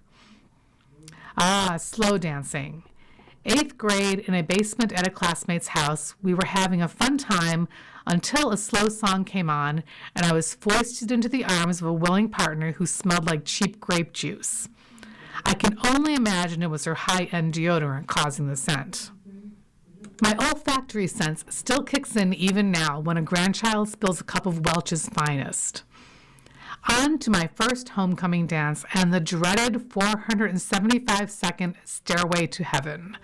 Speaker 2: Ah, slow dancing. 8th grade, in a basement at a classmate's house, we were having a fun time until a slow song came on and I was foisted into the arms of a willing partner who smelled like cheap grape juice. I can only imagine it was her high-end deodorant causing the scent. My olfactory sense still kicks in even now when a grandchild spills a cup of Welch's finest. On to my first homecoming dance and the dreaded 475-second Stairway to Heaven.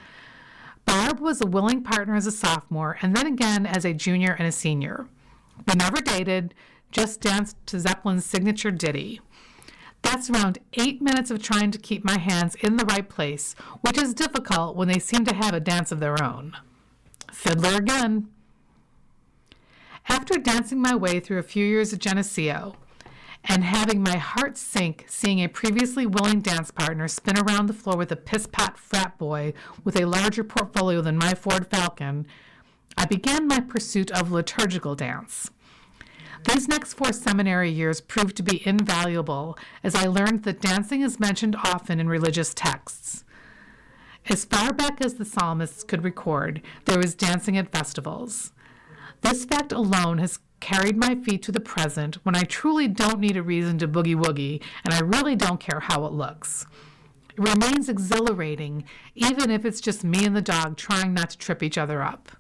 Speaker 2: Barb was a willing partner as a sophomore and then again as a junior and a senior. We never dated, just danced to Zeppelin's signature ditty. That's around 8 minutes of trying to keep my hands in the right place, which is difficult when they seem to have a dance of their own. Fiddler again. After dancing my way through a few years of Geneseo, and having my heart sink seeing a previously willing dance partner spin around the floor with a piss-pot frat boy with a larger portfolio than my Ford Falcon, I began my pursuit of liturgical dance. These next 4 seminary years proved to be invaluable as I learned that dancing is mentioned often in religious texts. As far back as the psalmists could record, there was dancing at festivals. This fact alone has carried my feet to the present when I truly don't need a reason to boogie-woogie, and I really don't care how it looks. It remains exhilarating, even if it's just me and the dog trying not to trip each other up.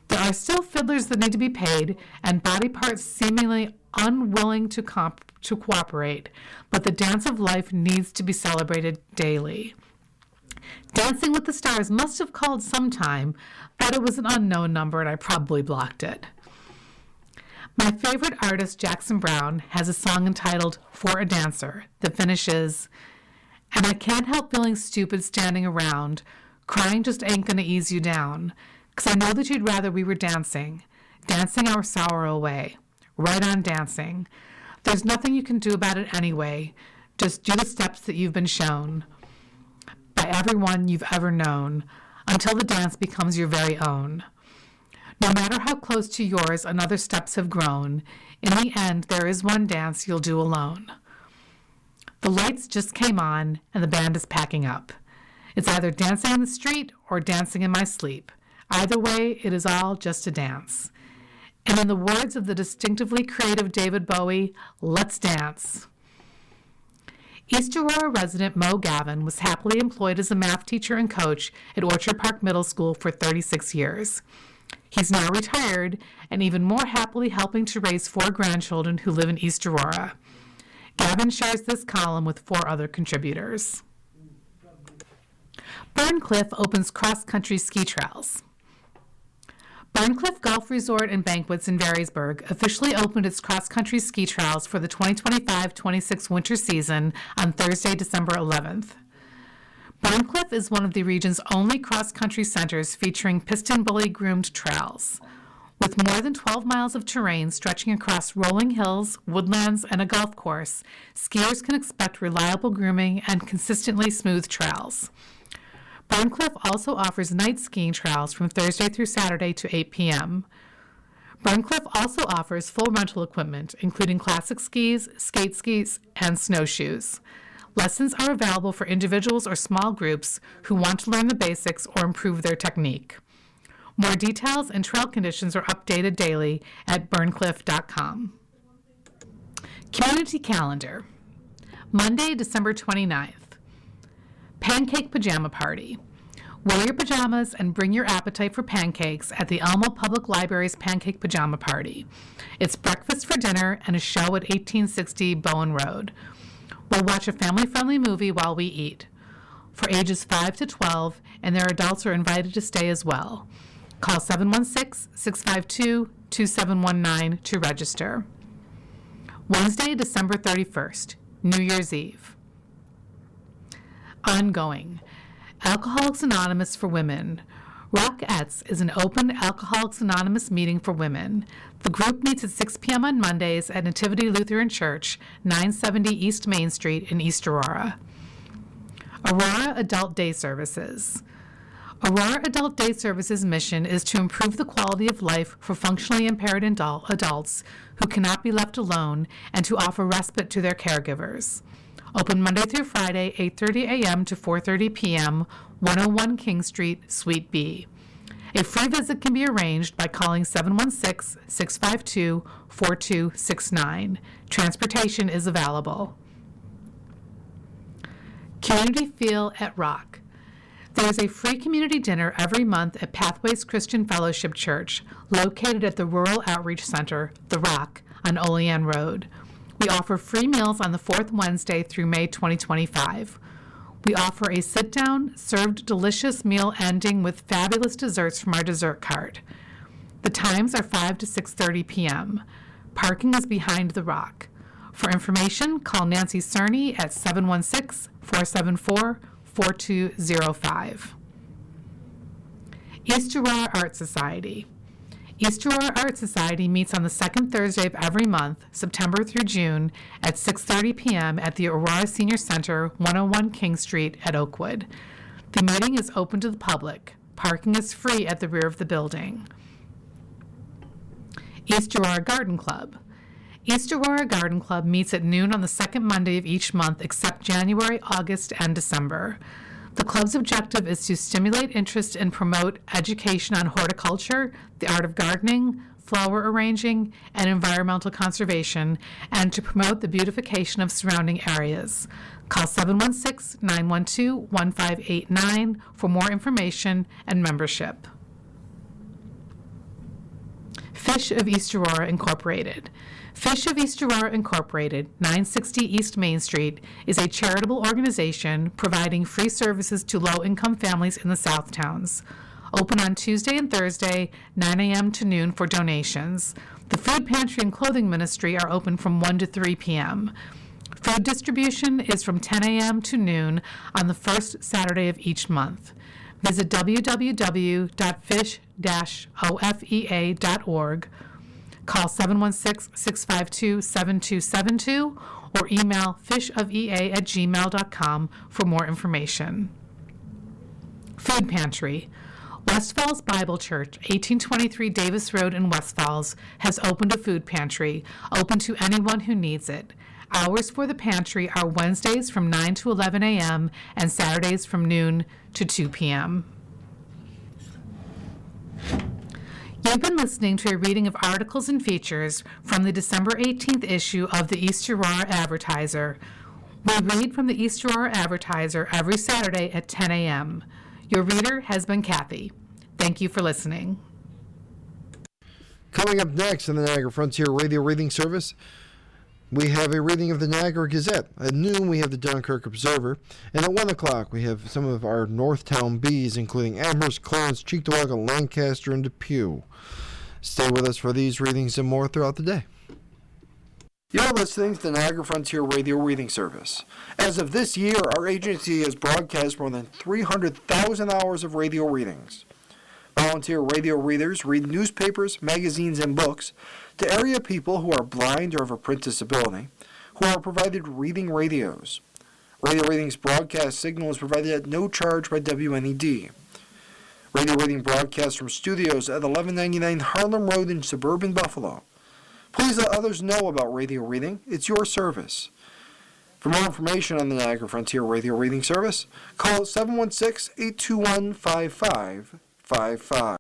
Speaker 2: There are still fiddlers that need to be paid, and body parts seemingly unwilling to cooperate, but the dance of life needs to be celebrated daily. Dancing with the Stars must have called sometime, but it was an unknown number and I probably blocked it. My favorite artist, Jackson Browne, has a song entitled For a Dancer that finishes, "And I can't help feeling stupid standing around, crying just ain't gonna ease you down, 'cause I know that you'd rather we were dancing our sorrow away, right on dancing. There's nothing you can do about it anyway, just do the steps that you've been shown by everyone you've ever known, until the dance becomes your very own. No matter how close to yours another steps have grown, in the end there is one dance you'll do alone. The lights just came on and the band is packing up. It's either dancing in the street or dancing in my sleep. Either way, it is all just a dance. And in the words of the distinctively creative David Bowie, let's dance." East Aurora resident Mo Gavin was happily employed as a math teacher and coach at Orchard Park Middle School for 36 years. He's now retired and even more happily helping to raise 4 grandchildren who live in East Aurora. Gavin shares this column with 4 other contributors. Burncliffe opens cross-country ski trails. Burncliffe Golf Resort and Banquets in Varysburg officially opened its cross-country ski trails for the 2025-26 winter season on Thursday, December 11th. Burncliffe is one of the region's only cross-country centers featuring piston-bully-groomed trails. With more than 12 miles of terrain stretching across rolling hills, woodlands, and a golf course, skiers can expect reliable grooming and consistently smooth trails. Burncliffe also offers night skiing trails from Thursday through Saturday to 8 p.m. Burncliffe also offers full rental equipment, including classic skis, skate skis, and snowshoes. Lessons are available for individuals or small groups who want to learn the basics or improve their technique. More details and trail conditions are updated daily at burncliffe.com. Community Calendar. Monday, December 29th. Pancake Pajama Party. Wear your pajamas and bring your appetite for pancakes at the Elmo Public Library's Pancake Pajama Party. It's breakfast for dinner and a show at 1860 Bowen Road. We'll watch a family-friendly movie while we eat. For ages 5 to 12, and their adults are invited to stay as well. Call 716-652-2719 to register. Wednesday, December 31st, New Year's Eve. Ongoing. Alcoholics Anonymous for Women. Rockettes is an open Alcoholics Anonymous meeting for women. The group meets at 6 p.m. on Mondays at Nativity Lutheran Church, 970 East Main Street in East Aurora. Aurora Adult Day Services. Aurora Adult Day Services' mission is to improve the quality of life for functionally impaired adults who cannot be left alone and to offer respite to their caregivers. Open Monday through Friday, 8:30 a.m. to 4:30 p.m., 101 King Street, Suite B. A free visit can be arranged by calling 716-652-4269. Transportation is available. Community Feel at Rock. There is a free community dinner every month at Pathways Christian Fellowship Church, located at the Rural Outreach Center, The Rock, on Olean Road. We offer free meals on the fourth Wednesday through May 2025. We offer a sit-down, served delicious meal ending with fabulous desserts from our dessert cart. The times are 5 to 6:30 p.m. Parking is behind The Rock. For information, call Nancy Cerny at 716-474-4205. East Aurora Art Society. East Aurora Art Society meets on the second Thursday of every month, September through June, at 6:30 p.m. at the Aurora Senior Center, 101 King Street at Oakwood. The meeting is open to the public. Parking is free at the rear of the building. East Aurora Garden Club. East Aurora Garden Club meets at noon on the second Monday of each month except January, August, and December. The club's objective is to stimulate interest and promote education on horticulture, the art of gardening, flower arranging, and environmental conservation, and to promote the beautification of surrounding areas. Call 716-912-1589 for more information and membership. Fish of East Aurora Incorporated. Fish of East Aurora Incorporated, 960 East Main Street, is a charitable organization providing free services to low-income families in the South Towns. Open on Tuesday and Thursday, 9 a.m. to noon for donations. The food pantry and clothing ministry are open from 1 to 3 p.m. Food distribution is from 10 a.m. to noon on the first Saturday of each month. Visit www.fish-ofea.org. Call 716-652-7272 or email fishofea@gmail.com for more information. Food Pantry. West Falls Bible Church, 1823 Davis Road in West Falls, has opened a food pantry, open to anyone who needs it. Hours for the pantry are Wednesdays from 9 to 11 a.m. and Saturdays from noon to 2 p.m. You've been listening to a reading of articles and features from the December 18th issue of the East Aurora Advertiser. We read from the East Aurora Advertiser every Saturday at 10 a.m. Your reader has been Kathy. Thank you for listening.
Speaker 1: Coming up next on the Niagara Frontier Radio Reading Service, we have a reading of the Niagara Gazette. At noon, we have the Dunkirk Observer. And at 1 o'clock, we have some of our Northtown Bees, including Amherst, Clarence, Cheektowaga, Lancaster, and Depew. Stay with us for these readings and more throughout the day. You're listening to the Niagara Frontier Radio Reading Service. As of this year, our agency has broadcast more than 300,000 hours of radio readings. Volunteer radio readers read newspapers, magazines, and books to area people who are blind or have a print disability, who are provided reading radios. Radio Reading's broadcast signal is provided at no charge by WNED. Radio Reading broadcasts from studios at 1199 Harlem Road in suburban Buffalo. Please let others know about Radio Reading. It's your service. For more information on the Niagara Frontier Radio Reading Service, call 716-821-5555.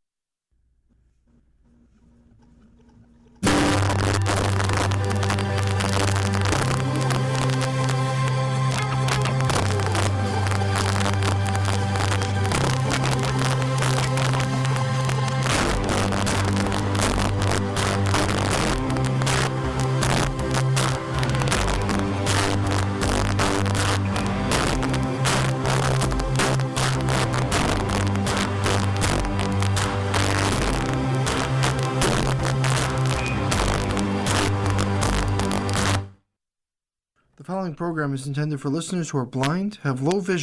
Speaker 1: following program is intended for listeners who are blind, have low vision,